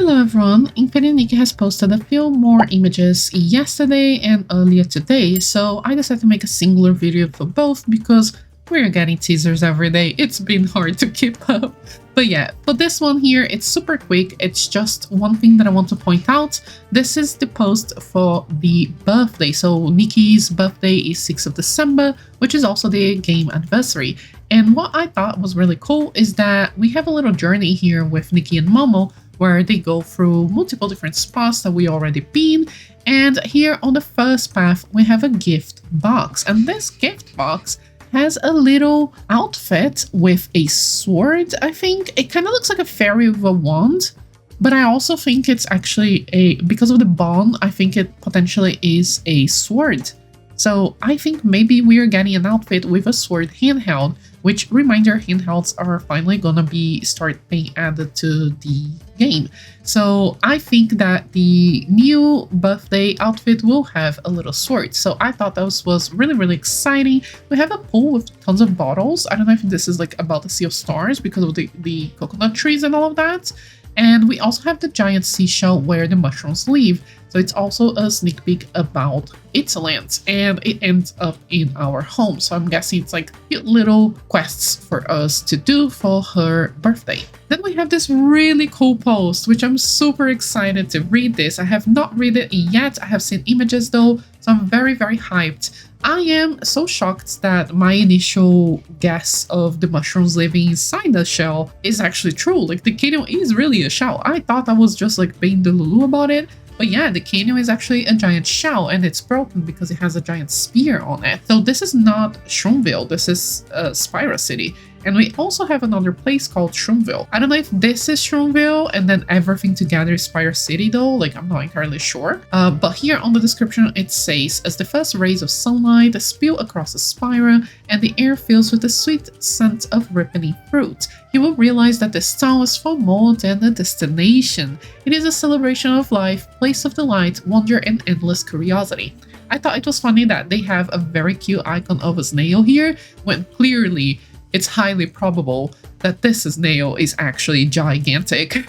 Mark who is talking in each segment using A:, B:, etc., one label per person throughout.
A: Hello everyone, Nikki has posted a few more images yesterday and earlier today, so I decided to make a singular video for both because we're getting teasers every day. It's been hard to keep up. But yeah, for this one here, it's super quick. It's just one thing that I want to point out. This is the post for the birthday. So Nikki's birthday is 6th of December, which is also the game anniversary. And what I thought was really cool is that we have a little journey here with Nikki and Momo, where they go through multiple different spots that we already been. And here on the first path, we have a gift box. And this gift box has a little outfit with a sword, I think. It kind of looks like a fairy with a wand. But I also think it's actually because of the bond, I think it potentially is a sword. So I think maybe we are getting an outfit with a sword handheld, which, reminder, handhelds are finally gonna start being added to the game. So I think that the new birthday outfit will have a little sword. So I thought that was really exciting. We have a pool with tons of bottles. I don't know if this is like about the Sea of Stars because of the coconut trees and all of that. And we also have the giant seashell where the mushrooms live. So it's also a sneak peek about Itzaland, and it ends up in our home. So I'm guessing it's like cute little quests for us to do for her birthday. Then we have this really cool post, which I'm super excited to read this. I have not read it yet. I have seen images though, so I'm very hyped. I am so shocked that my initial guess of the mushrooms living inside the shell is actually true. Like, the canyon is really a shell. I thought I was just like being delulu about it. But yeah, the canyon is actually a giant shell, and it's broken because it has a giant spear on it. So this is not Shroomville, this is Spira City. And we also have another place called Shroomville. I don't know if this is Shroomville and then everything together is Spira City though, like I'm not entirely sure. But here on the description it says, as the first rays of sunlight spill across the Spira and the air fills with the sweet scent of ripening fruit, you will realize that this town is far more than a destination. It is a celebration of life, place of delight, wonder, and endless curiosity. I thought it was funny that they have a very cute icon of a snail here, when clearly it's highly probable that this snail is actually gigantic.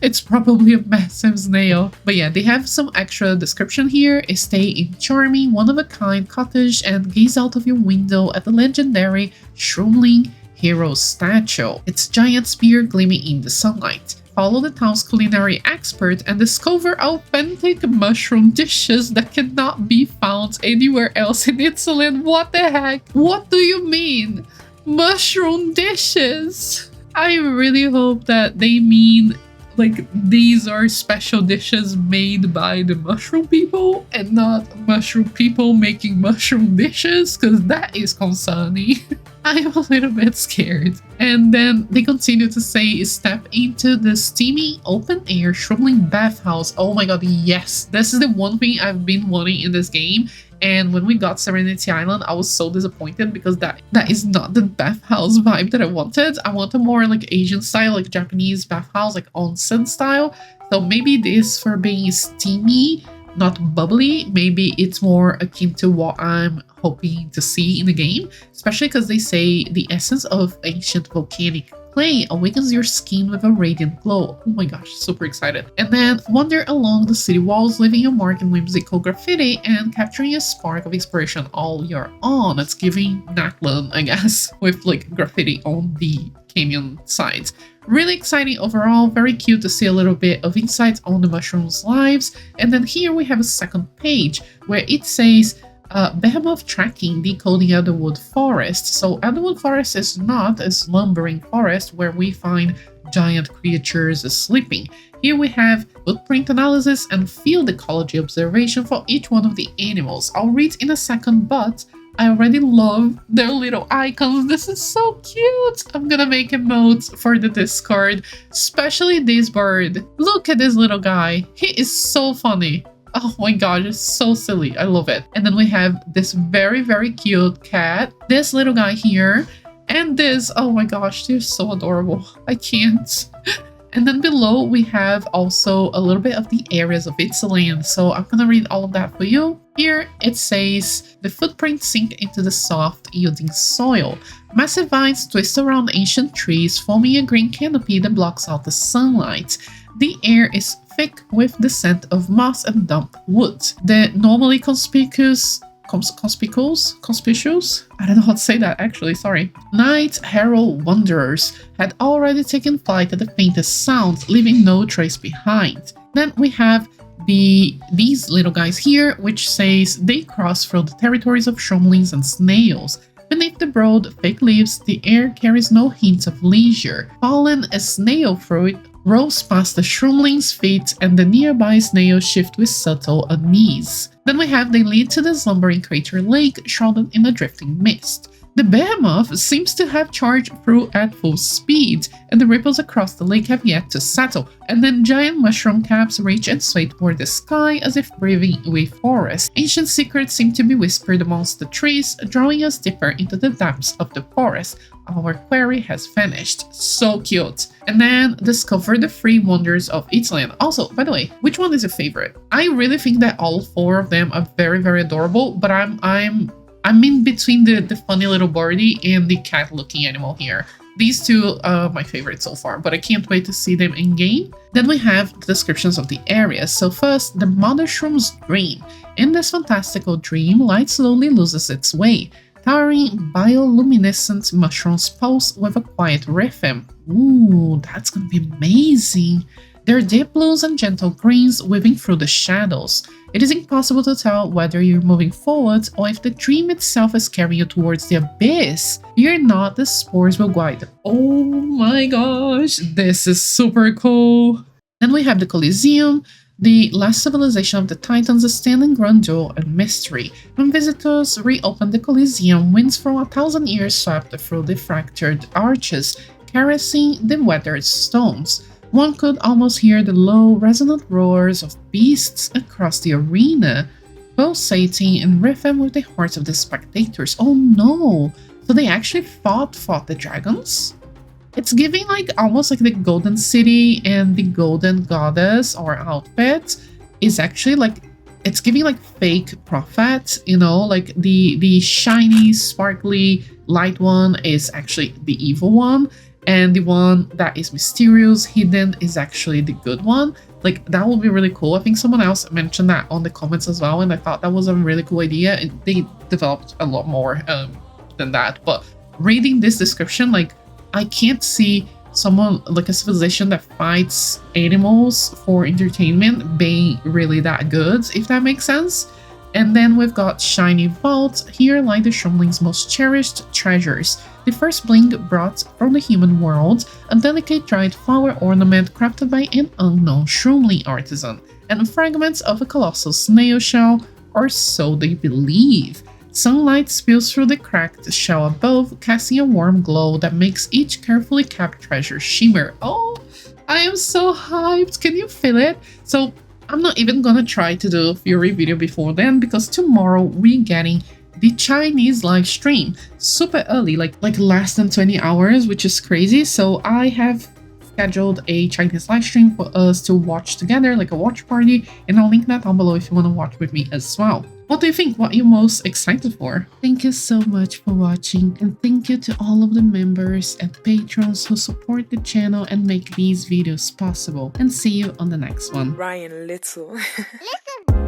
A: It's probably a massive snail. But yeah, they have some extra description here. Stay in charming, one-of-a-kind cottage and gaze out of your window at the legendary Shroomling hero statue, its giant spear gleaming in the sunlight. Follow the town's culinary expert and discover authentic mushroom dishes that cannot be found anywhere else in Itzaland. What the heck? What do you mean? Mushroom dishes? I really hope that they mean like these are special dishes made by the mushroom people and not mushroom people making mushroom dishes, because that is concerning. I'm a little bit scared. And then they continue to say, step into the steamy open air Shroomling bathhouse. Oh my god, yes, this is the one thing I've been wanting in this game. And when we got Serenity Island, I was so disappointed because that is not the bathhouse vibe that I wanted. I want a more like Asian style, like Japanese bathhouse, like onsen style. So maybe this, for being steamy, not bubbly, maybe it's more akin to what I'm hoping to see in the game, especially because they say the essence of ancient volcanic clay awakens your skin with a radiant glow. Oh my gosh, super excited. And then wander along the city walls, leaving your mark in whimsical graffiti and capturing a spark of inspiration all your own. It's giving Nakland, I guess, with like graffiti on the canyon sides. Really exciting overall, very cute to see a little bit of insight on the mushrooms' lives. And then here we have a second page where it says Behemoth tracking decoding Elderwood forest. So Elderwood forest is not a slumbering forest where we find giant creatures sleeping. Here we have footprint analysis and field ecology observation for each one of the animals. I'll read in a second, but I already love their little icons. This is so cute. I'm gonna make a note for the Discord, especially this bird. Look at this little guy. He is so funny. Oh my god, it's so silly. I love it. And then we have this very cute cat, this little guy here, and this. Oh my gosh, they're so adorable. I can't. And then below we have also a little bit of the areas of Itzaland. So I'm gonna read all of that for you. Here it says, the footprints sink into the soft, yielding soil. Massive vines twist around ancient trees, forming a green canopy that blocks out the sunlight. The air is thick with the scent of moss and damp wood. The normally conspicuous, I don't know how to say that actually, sorry. Night herald wanderers had already taken flight at the faintest sound, leaving no trace behind. Then we have these little guys here, which says they cross through the territories of shroomlings and snails. Beneath the broad, thick leaves, the air carries no hint of leisure. Fallen a snail fruit rolls past the shroomling's feet, and the nearby snails shift with subtle unease. Then we have they lead to the slumbering crater lake, shrouded in a drifting mist. The behemoth seems to have charged through at full speed, and the ripples across the lake have yet to settle, and then giant mushroom caps reach and sway toward the sky as if breathing away forest. Ancient secrets seem to be whispered amongst the trees, drawing us deeper into the depths of the forest. Our query has finished. So cute. And then discover the three wonders of Itzaland. Also, by the way, which one is your favorite? I really think that all four of them are very, very adorable, but I'm in between the funny little birdie and the cat-looking animal here. These two are my favorites so far, but I can't wait to see them in game. Then we have the descriptions of the areas. So first, the mother shroom's dream. In this fantastical dream, light slowly loses its way. Towering bioluminescent mushrooms pulse with a quiet rhythm. Ooh, that's gonna be amazing. They're deep blues and gentle greens weaving through the shadows. It is impossible to tell whether you're moving forward or if the dream itself is carrying you towards the abyss. Fear not, the spores will guide. Oh my gosh, this is super cool. Then we have the Coliseum. The last civilization of the Titans is standing grandeur and mystery. When visitors reopen the Coliseum, winds from 1,000 years swept through the fractured arches, caressing the weathered stones. One could almost hear the low, resonant roars of beasts across the arena, pulsating in rhythm with the hearts of the spectators. Oh no! So they actually fought the dragons? It's giving like almost like the Golden City and the Golden Goddess or outfit is actually like, it's giving like fake prophet, you know, like the shiny, sparkly, light one is actually the evil one. And the one that is mysterious, hidden, is actually the good one. Like, that would be really cool. I think someone else mentioned that on the comments as well, and I thought that was a really cool idea. And they developed a lot more than that. But reading this description, like, I can't see someone, like a civilization that fights animals for entertainment being really that good, if that makes sense. And then we've got shiny vaults. Here lie the shroomling's most cherished treasures. The first bling brought from the human world, a delicate dried flower ornament crafted by an unknown shroomling artisan, and fragments of a colossal snail shell, or so they believe. Sunlight spills through the cracked shell above, casting a warm glow that makes each carefully kept treasure shimmer. Oh, I am so hyped! Can you feel it? So I'm not even gonna try to do a Fury video before then, because tomorrow we're getting the Chinese live stream super early, like less than 20 hours, which is crazy. So I have scheduled a Chinese live stream for us to watch together, like a watch party, and I'll link that down below if you want to watch with me as well. What do you think? What are you most excited for? Thank you so much for watching, and thank you to all of the members and patrons who support the channel and make these videos possible. And see you on the next one.
B: Ryan Little. Listen.